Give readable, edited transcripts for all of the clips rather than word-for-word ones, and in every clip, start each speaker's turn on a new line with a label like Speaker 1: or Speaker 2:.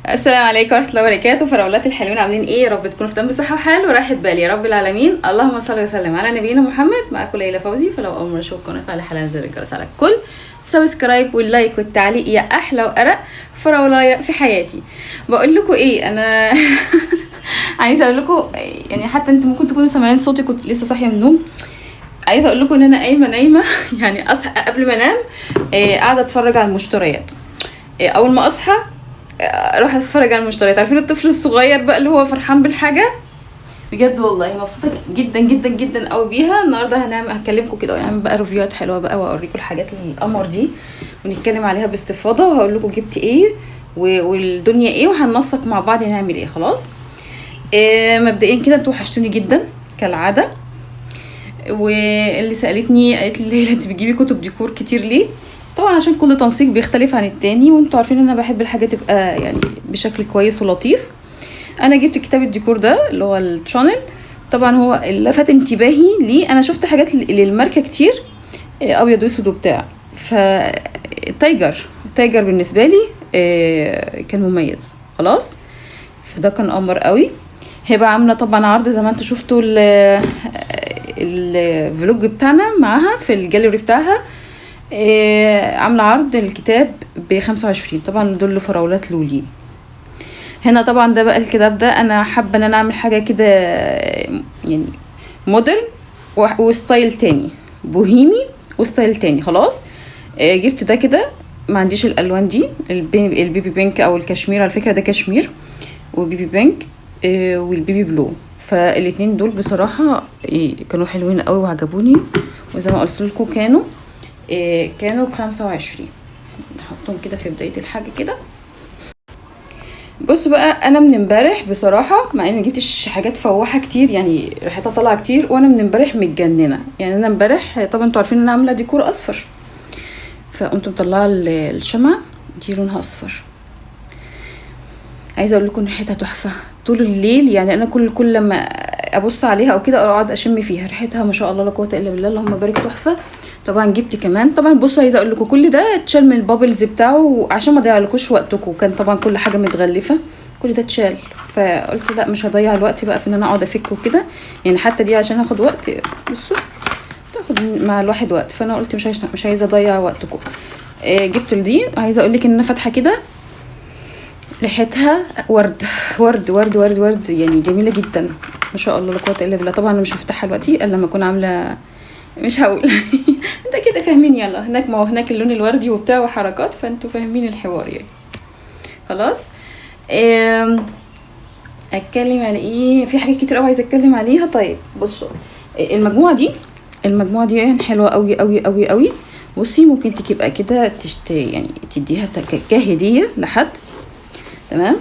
Speaker 1: السلام عليكم ورحمه الله وبركاته. فراولات الحلوين عاملين ايه؟ يا رب تكونوا في تمام بصحه وحال وراحه بال يا رب العالمين. اللهم صل وسلم على نبينا محمد. معاكم ليلى فوزي. فلو اول مره تشوفوا القناه فعلى حلقه زر الجرس على الكل، سبسكرايب واللايك والتعليق يا احلى وارق فراولايه في حياتي. بقول لكم ايه، انا عايزه اقول لكم يعني حتى انتوا ممكن تكونوا سامعين صوتي، كنت لسه صاحيه من النوم. عايزه اقول لكم ان انا قايمه نايمه يعني اصحى قبل ما انام قاعده اتفرج على المشتريات. اول ما اصحى اروح اتفرج على المشتريات. عارفين الطفل الصغير بقى اللي هو فرحان بالحاجه؟ بجد والله مبسوطه جدا جدا جدا قوي بيها. النهارده هكلمكم كده ونعمل بقى ريفيوهات حلوه بقى، واوريكم الحاجات القمر دي ونتكلم عليها باستفاضه، وهقول لكم جبت ايه والدنيا ايه، وهننسق مع بعض نعمل ايه. خلاص مبدئيا كده انتوا وحشتوني جدا كالعاده. واللي سالتني قالت لي انت بتجيبي كتب ديكور كتير ليه؟ طبعا عشان كل تنسيق بيختلف عن التاني، وانتوا عارفين ان انا بحب الحاجه تبقى يعني بشكل كويس ولطيف. انا جبت كتاب الديكور ده اللي هو الشانل. طبعا هو اللي لفت انتباهي ليه، انا شفت حاجات للماركه كتير ابيض واسود وبتاع، تايجر بالنسبه لي كان مميز. خلاص فده كان قمر قوي. هيبقى عامله طبعا عرض زي ما انتوا شفتوا الفلوج بتاعنا معاها في الجاليري بتاعها. عامله عرض الكتاب ب25. طبعا دول فراولات لولي. هنا طبعا ده بقى الكتاب ده انا حابه ان انا اعمل حاجه كده يعني مودرن وستايل تاني، بوهيمي وستايل تاني. خلاص جبت ده كده، ما عنديش الالوان دي، البيبي بينك او الكشمير، على فكره ده كشمير وبيبي بينك والبيبي بلو. فالاتنين دول بصراحه كانوا حلوين قوي وعجبوني، وزي ما قلت لكم كانوا ب25. نحطهم كده في بدايه الحاجه كده. بص بقى، انا من امبارح بصراحه مع اني ما جبتش حاجات فواحه كتير، يعني ريحتها طالعه كتير، وانا من امبارح متجننه. يعني انا امبارح طبعا انتوا عارفين ان انا عامله ديكور اصفر، فقمت مطلعه الشمعه دي لونها اصفر. عايزه اقول لكم ريحتها تحفه طول الليل. يعني انا كل لما ابص عليها او كده اقعد اشم فيها ريحتها، ما شاء الله لا قوه الا بالله، اللهم بارك، تحفه. طبعا جبت كمان، طبعا بصوا عايزه اقول لكم كل ده اتشال من البابلز بتاعه عشان ما اضيعلكوش وقتكم. كان طبعا كل حاجه متغلفه، كل ده اتشال. فقلت لا مش هضيع الوقت بقى في ان انا اقعد افك وكده، يعني حتى دي عشان اخد وقت، بصوا تاخد مع الواحد وقت، فانا قلت مش عايزه اضيع وقتكم. جبت دي. عايزه اقول لك ان انا فاتحه كده ريحتها ورد ورد ورد ورد ورد، يعني جميله جدا ما شاء الله لا قوه الا بالله. طبعا انا مش هفتحها دلوقتي الا لما اكون عامله، مش هقول انت كده فاهمين. يلا هناك، ما هو هناك اللون الوردي وبتاع وحركات، فانتوا فاهمين الحوار يعني. خلاص اتكلم على ايه؟ في حاجات كتير قوي عايزه اتكلم عليها. طيب بصوا، المجموعه دي يعني حلوه قوي قوي قوي قوي. بصي ممكن تبقى كده يعني تديها كهديه لحد. تمام.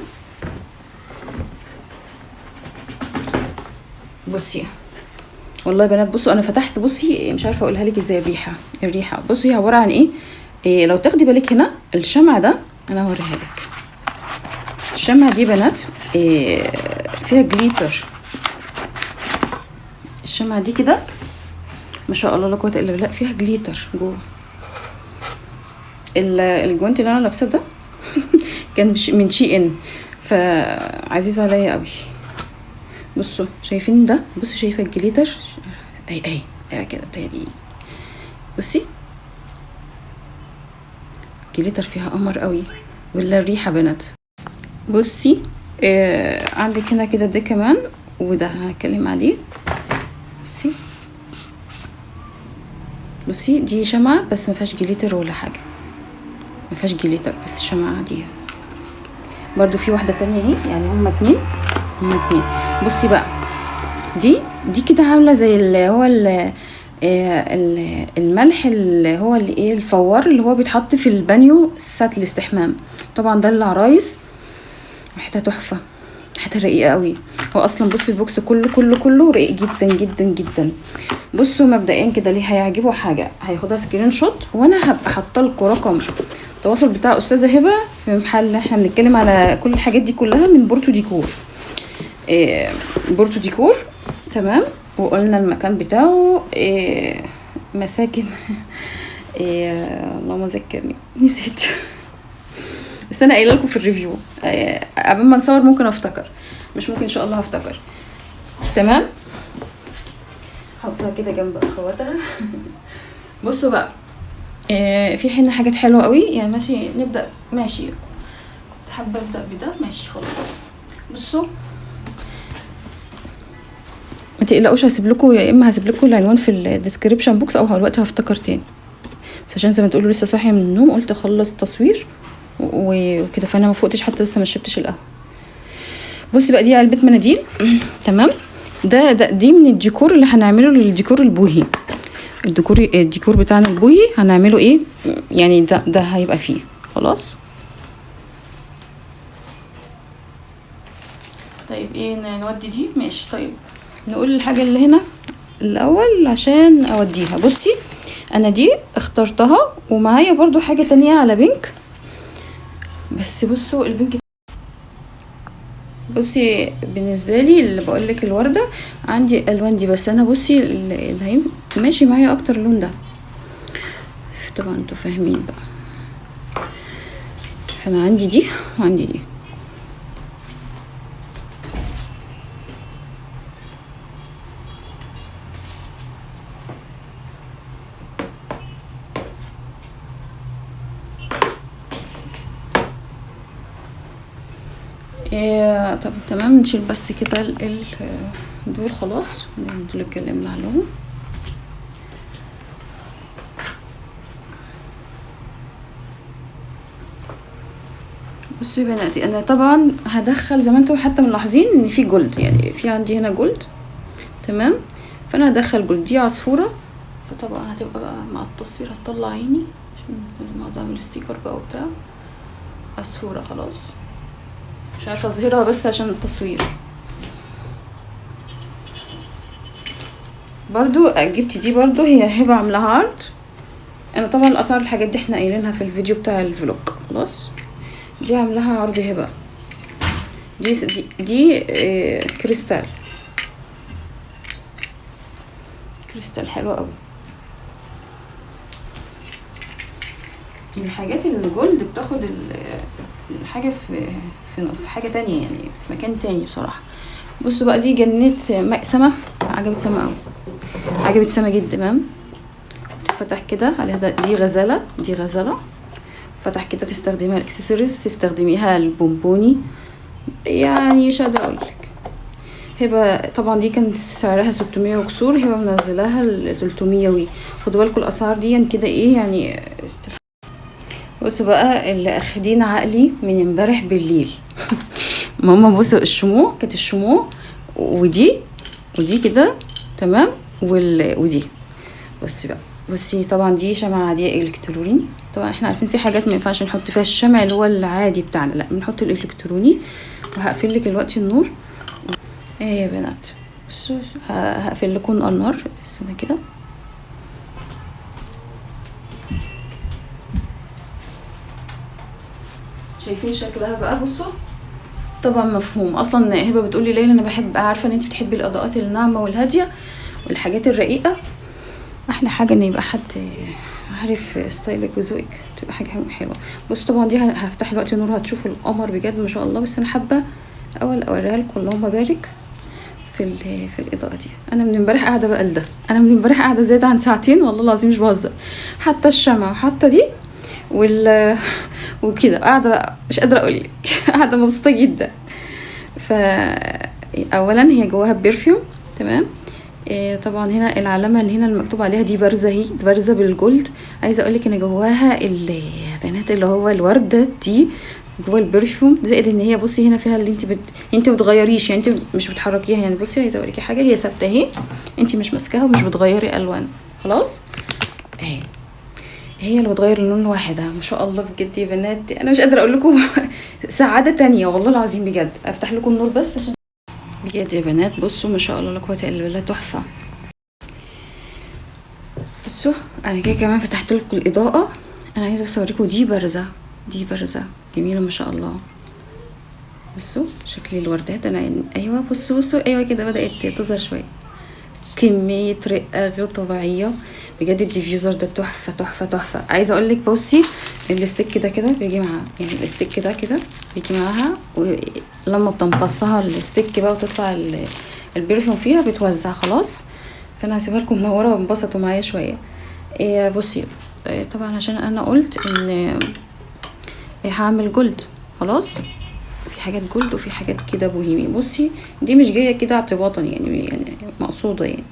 Speaker 1: بصي والله يا بنات، بصوا انا فتحت، بصي مش عارفه اقولها لك ازاي. الريحه بصي هي عباره عن إيه لو تاخدي بالك هنا الشمع ده، انا هوريها لك. الشمع دي بنات فيها جليتر. الشمع دي كده ما شاء الله لا قوه الا بالله فيها جليتر جوه. الجوانتي اللي انا لابسه ده كان من شي ان، فعزيز عليا قوي. بصوا شايفين ده؟ بصوا شايفه الجليتر اي كده تاني. بصي الجليتر فيها قمر قوي، ولا الريحه بنات. بصي عندك هنا كده ده كمان، وده هتكلم عليه. بصي دي شمعة بس ما فيهاش جليتر ولا حاجه، ما فيهاش جليتر بس الشمعة عاديه. برضو في واحده تانية اهي، يعني هما اتنين. بصي بقى دي كده عامله زي اللي هو الملح اللي هو الفوار اللي هو بيتحط في البانيو ساعه الاستحمام. طبعا ده للعرايس، ريحتها تحفه، ريحتها رقيقه قوي. هو اصلا بصي البوكس كله رقيق جدا جدا جدا. بصوا مبدئيا كده ليه هيعجبه حاجه هياخدها سكرين شوت، وانا هبقى حاطه لكم رقم التواصل بتاع استاذه هبه في محل احنا بنتكلم على كل الحاجات دي كلها من بورتو ديكور. بورتو ديكور تمام. وقلنا المكان بتاعه مساكن اللهم ذكرني نسيت بس انا قايله لكم في الريفيو قبل ما نصور ممكن افتكر، مش ممكن ان شاء الله هفتكر. تمام، حطها كده جنب اخواتها. بصوا بقى في حين حاجات حلوه قوي يعني. ماشي نبدا، ماشي كنت حابه ابدا بده، ماشي خلاص. بصوا ما تقلقوش، هسيب لكم يا اما هسيب لكم العنوان في الديسكريبشن بوكس، او دلوقتي هفتكر تاني، بس عشان زي ما تقولوا لسه صاحيه من النوم قلت اخلص تصوير وكده، فانا ما فوقتش حتى لسه ما شربتش القهوه. بصي بقى دي علبه مناديل. تمام، دي من الديكور اللي هنعمله للديكور البوهي. الديكور بتاعنا البوهي هنعمله ايه يعني، ده هيبقى فيه خلاص. طيب ايه نودي دي؟ ماشي. طيب نقول الحاجه اللي هنا الاول عشان اوديها. بصي انا دي اخترتها، ومعايا برضو حاجه تانية على بينك، بس بصوا البينك. بصي بالنسبه لي اللي بقولك الورده عندي الالوان دي، بس انا بصي اللي ماشي معايا اكتر اللون ده، طبعا انتوا فاهمين بقى. فانا عندي دي وعندي دي. طب تمام، نشيل بس كده دول خلاص، دول اللي اتكلمنا عنهم. بصوا يا بناتي، انا طبعا هدخل زي ما انتوا حتى ملاحظين ان في جولد، يعني في عندي هنا جولد. تمام، فانا هدخل جولد. دي عصفوره، فطبعا هتبقى بقى مع التصوير هتطلع عيني عشان لازم اقعد اعمل ستيكر بقى وبتاع. عصفوره خلاص، مش عارفه اظهرها بس عشان التصوير. برضو جبت دي، برضو هي هبه عاملاها عرض. انا طبعا الاسعار الحاجات دي احنا قايلينها في الفيديو بتاع الفلوج خلاص. دي عاملاها عرض هبه. دي كريستال حلوه قوي. الحاجات الجولد بتاخد الحاجه في حاجه تانية، يعني في مكان تاني بصراحه. بصوا بقى دي جنيت سما، عجبت سما قوي، عجبت سما جدا. تمام، فتح كده عليها دي غزاله، فتح كده تستخدميها الاكسسوارز، تستخدميها البونبوني، يعني مش قادره اقولك. هبه طبعا دي كانت سعرها 600 وكسور، هبه منزلاها ل 300 خدوا بالكم الاسعار دي كده ايه يعني. بصوا بقى اللي اخدين عقلي من امبارح بالليل. ماما بصوا الشموع، كانت الشموع ودي كده تمام، ودي بصي بقى. بصي طبعا دي شمعة عادية الكتروني، طبعا احنا عارفين في حاجات ما ينفعش نحط فيها الشمع اللي هو العادي بتاعنا، لا بنحط الالكتروني. وهقفل لك دلوقتي النور. ايه يا بنات بصوا، هقفل لكم النار استنى كده. شايفين شكلها بقى؟ بصوا طبعا مفهوم. اصلا هبه بتقولي ليلى انا بحب، عارفه ان انت بتحبي الاضاءات الناعمه والهاديه والحاجات الرقيقه. احلى حاجه ان يبقى حد عارف ستايلك وذوقك، تبقى حاجه حلوه. بصوا طبعا دي هفتح دلوقتي النور هتشوفوا القمر بجد ما شاء الله. بس انا حابه اول اوريها لكم، اللهم بارك في الاضاءه دي. انا من امبارح قاعده بقى لده، انا من امبارح قاعده زياده عن ساعتين والله العظيم مش بهزر. حتى الشمع وحتى دي وكده قاعده بقى مش قادره اقول لك. قاعده مبسوطه جدا. اولا هي جواها برفيوم. تمام، طبعا هنا العلامه اللي هنا المكتوب عليها دي بارزه، هي بارزه بالجولد. عايزه اقول لك ان جواها البنات اللي هو الورده دي جوا البرفيوم، زائد ان هي بصي هنا فيها اللي انت بتغيريش، يعني انت مش بتحركيها. يعني بصي عايزه اوريكي حاجه، هي ثابته اهي، انت مش ماسكاها ومش بتغيري الوان خلاص. اهي هي اللي بتغير اللون واحد. ما شاء الله بجد يا بنات، انا مش قادره اقول لكم. سعاده تانية والله العظيم بجد. افتح لكم النور بس عشان بجد يا بنات بصوا ما شاء الله لا قوه الا بالله، تحفه. بصوا انا كده كمان فتحت لكم الاضاءه. انا عايزه بس اوريكم دي بارزه جميله ما شاء الله. بصوا شكل الوردات. انا ايوه بصوا ايوه كده بدات تظهر شويه، كميه رقه غير طبيعيه بجد. الديفيوزر ده تحفه. عايزه اقول لك بصي الستيك كده بيجي معاها، يعني الستيك كده بيجي معاها، ولما بتمتصها الستيك بقى وتطلع البرفيوم فيها بتوزع خلاص. فانا هسيبها لكم منوره وانبسطوا معايا شويه. بصي طبعا عشان انا قلت ان هعمل جولد خلاص، في حاجات جولد وفي حاجات كده بوهيمي. بصي دي مش جايه كده اعتباطا يعني مقصوده يعني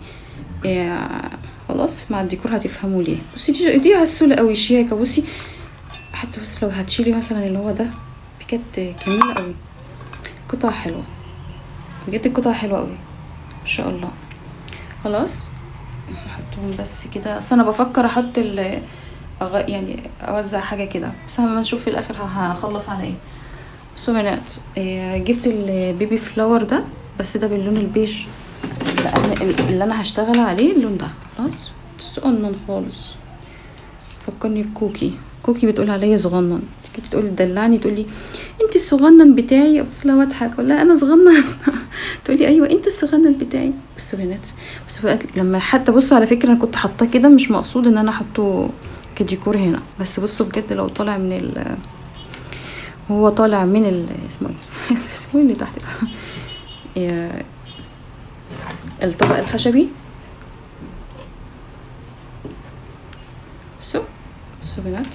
Speaker 1: خلاص مع الديكور هتفهموا ليه. بصي دي عسوله قوي شياكه. بصي حتى بس لو هتشيلي مثلا اللي هو ده بجد جميله قوي، قطعه حلوه بجد، القطعه حلوه قوي ما شاء الله. خلاص احطهم بس كده. اصل انا بفكر احط يعني اوزع حاجه كده، بس لما نشوف في الاخر هخلص على ايه. بصوا بنات، جبت البيبي فلاور ده، بس ده باللون البيج اللي انا هشتغل عليه، اللون ده خلاص صغنن خالص، فكرني بكوكي. كوكي بتقول عليا صغنن، تقول دلعني، تقول لي انت الصغنن بتاعي. بص لها واضحك، اقول لها انا صغنن تقول لي ايوه انت الصغنن بتاعي. بصوا بنات، بصوا بقى لما حتى بصوا على فكره انا كنت حاطاه كده مش مقصود ان انا احطه كديكور هنا، بس بصوا بجد لو طالع من هو طالع من اسمه ايه اسمه اللي تحت ده الطبق الخشبي. بصوا بنات،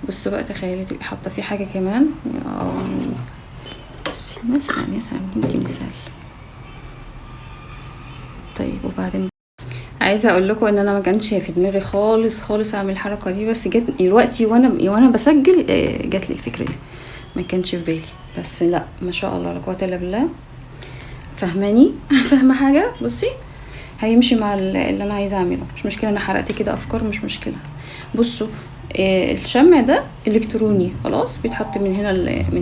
Speaker 1: بصوا بقى تخيلي تبقي حاطه فيه حاجه كمان مثلا انتي مثال. طيب وبعدين عايزه اقول لكم ان انا ما كانش في دماغي خالص اعمل الحركه دي، بس جت دلوقتي وانا بسجل جات لي الفكره دي، ما كانش في بالي. بس لا ما شاء الله لا قوه الا بالله، فهماني فاهمه حاجه. بصي هيمشي مع اللي انا عايزه اعمله، مش مشكله. انا حرقت كده افكار مش مشكله. بصوا الشمع ده الكتروني خلاص، بيتحط من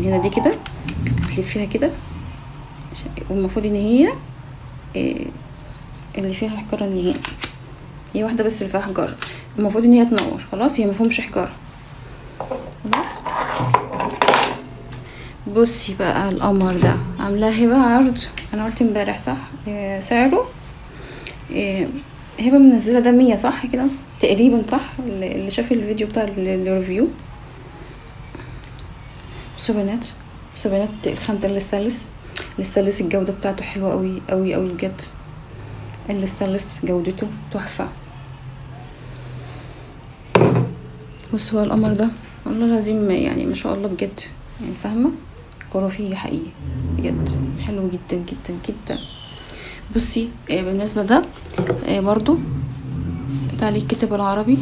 Speaker 1: هنا دي كده، تلفيها كده، والمفروض ان هي اللي فيها حجاره النهائي هي واحده بس اللي فيها حجاره، المفروض ان هي تنور خلاص، هي مفهومش حجاره خلاص. بصي بقى القمر ده عاملاه هبه عرض، انا قلت امبارح صح سعره هبه منزله ده 100 صح كده تقريبا صح، اللي شاف الفيديو بتاع الريفيو. بصوا بنات خامة الاستانلس الجودة بتاعته حلوة قوي قوي قوي بجد، الاستانلس جودته تحفة. بصوا بقى القمر ده والله لازم يعني ما شاء الله بجد، يعني فاهمة خرافي حقيقي بجد، حلو جدا جدا جدا. بصي بالنسبة ده برضو تعليق كتاب العربي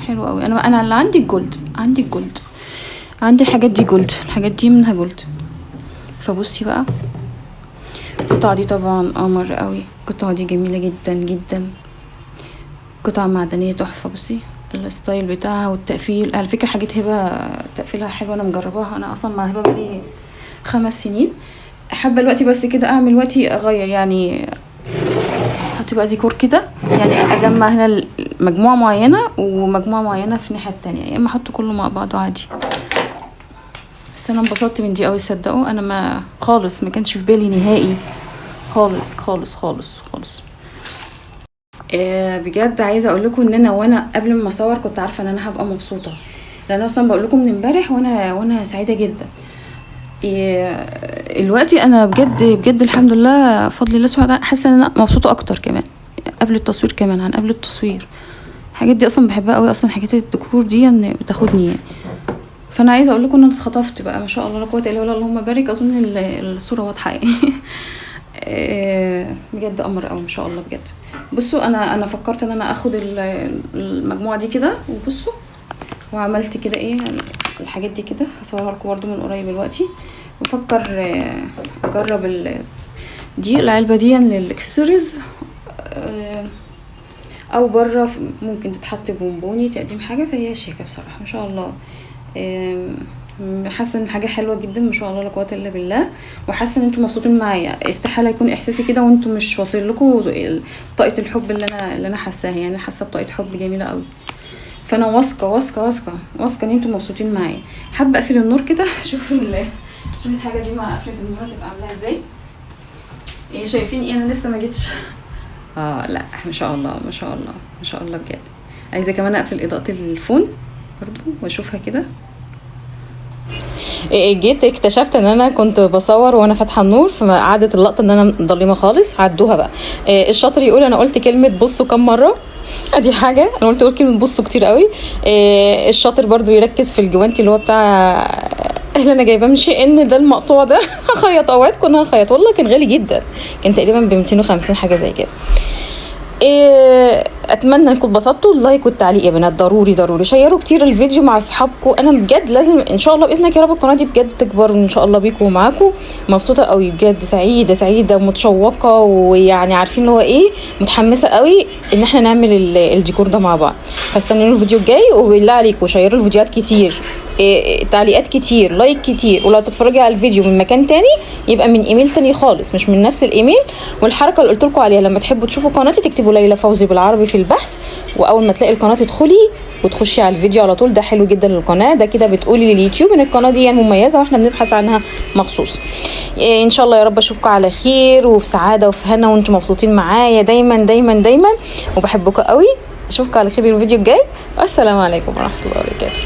Speaker 1: حلو قوي. انا اللي عندي الجولد، عندي الحاجات دي جولد، الحاجات دي منها جولد. فبصي بقى القطعة دي طبعا قمر قوي، القطعة دي جميلة جدا جدا، قطعة معدنية تحفة. بصي الستايل بتاعها والتقفيل، على فكرة حاجات هبة تقفيلها حلو، انا مجرباها، انا اصلا مع هبة بقالي 5 سنين. حابة الوقت بس كده اعمل وقتي اغير، يعني هتبقى ديكور كده، يعني اجمع هنا مجموعة معينة ومجموعة معينة في الناحية التانية، يا اما احط كله مع بعضه عادي. بس انا انبسطت من دي قوي صدقوا، انا ما خالص ما كانش في بالي نهائي خالص خالص خالص خالص. بجد عايزه اقول لكم ان انا وانا قبل ما اصور كنت عارفه ان انا هبقى مبسوطه، لان انا اصلا بقول لكم من امبارح وانا سعيده جدا. دلوقتي انا بجد الحمد لله فضل الله سبحانه وتعالى، حاسه ان انا مبسوطه اكتر كمان قبل التصوير كمان عن قبل التصوير. الحاجات دي اصلا بحبها قوي، اصلا حاجات الديكور دي ان بتاخدني يعني. فانا عايزه اقول لكم ان انا اتخطفت بقى ما شاء الله لا قوه الا بالله، اللهم بارك. اظن الصوره واضحه يعني بجد قمر قوي ما شاء الله بجد. بصوا انا فكرت ان انا اخد المجموعه دي كده، وبصوا وعملت كده ايه يعني الحاجات دي كده، هصورها لكم برده من قريب دلوقتي. بفكر اجرب دي العلبه دي للاكسسوارز، او بره ممكن تتحط بونبوني تقديم حاجه، فهي شيكه بصراحه ما شاء الله. حاسه ان حاجه حلوه جدا ما شاء الله لا قوه الا بالله، وحاسه ان انتم مبسوطين معايا. استحاله يكون احساسي كده وانتم مش واصل لكم طاقه الحب اللي انا حاساها، يعني حاسه بطاقه حب جميله قوي. فانا واثقه ان انتم مبسوطين معايا. حابه اقفل النور كده شوف الحاجه دي مع قفله النور هتبقى عامله ازاي. ايه شايفين ايه؟ انا لسه ما جيتش لا ما شاء الله بجد. عايزه كمان اقفل اضاءه الفون برضو واشوفها كده. جيت اكتشفت ان انا كنت بصور وانا فاتحه النور، فقعدت اللقطه ان انا مضلمه خالص. عدوها بقى. الشاطر يقول انا قلت كلمه بصوا كم مره، ادي حاجه. انا قلت اقول كلمه بصوا كتير قوي. الشاطر برضو يركز في الجوانتي اللي هو بتاع اللي انا جايباه من شيء ان ده المقطوع ده. هخيط، اوعدكم ان انا هخيط، والله كان غالي جدا، كان تقريبا ب 250 حاجه زي كده. اتمنى انكم اتبسطتوا. اللايك والتعليق يا بنات ضروري ضروري. شيروا كتير الفيديو مع اصحابكم. انا بجد لازم ان شاء الله باذنك يا رب القناه دي بجد تكبر ان شاء الله بيكم ومعاكم. مبسوطه قوي بجد، سعيده سعيده ومتشوقه، ويعني عارفين اللي هو ايه، متحمسه قوي ان احنا نعمل الديكور ده مع بعض. فاستنوني الفيديو الجاي، وبالله عليكم شيروا الفيديوهات كتير، تعليقات كتير، لايك كتير. ولو تتفرجي على الفيديو من مكان تاني يبقى من ايميل تاني خالص، مش من نفس الايميل. والحركه اللي قلت لكم عليها، لما تحبوا تشوفوا قناتي تكتبوا ليلى فوزي بالعربي في البحث، واول ما تلاقي القناه تدخلي وتخشي على الفيديو على طول. ده حلو جدا للقناه، ده كده بتقولي لليوتيوب ان القناه دي مميزه واحنا بنبحث عنها مخصوص. ان شاء الله يا رب اشوفكم على خير وفي سعاده وفي هنا، وانتم مبسوطين معايا دايما دايما دايما، وبحبكم قوي. اشوفكم على خير الفيديو الجاي، والسلام عليكم ورحمه الله وبركاته.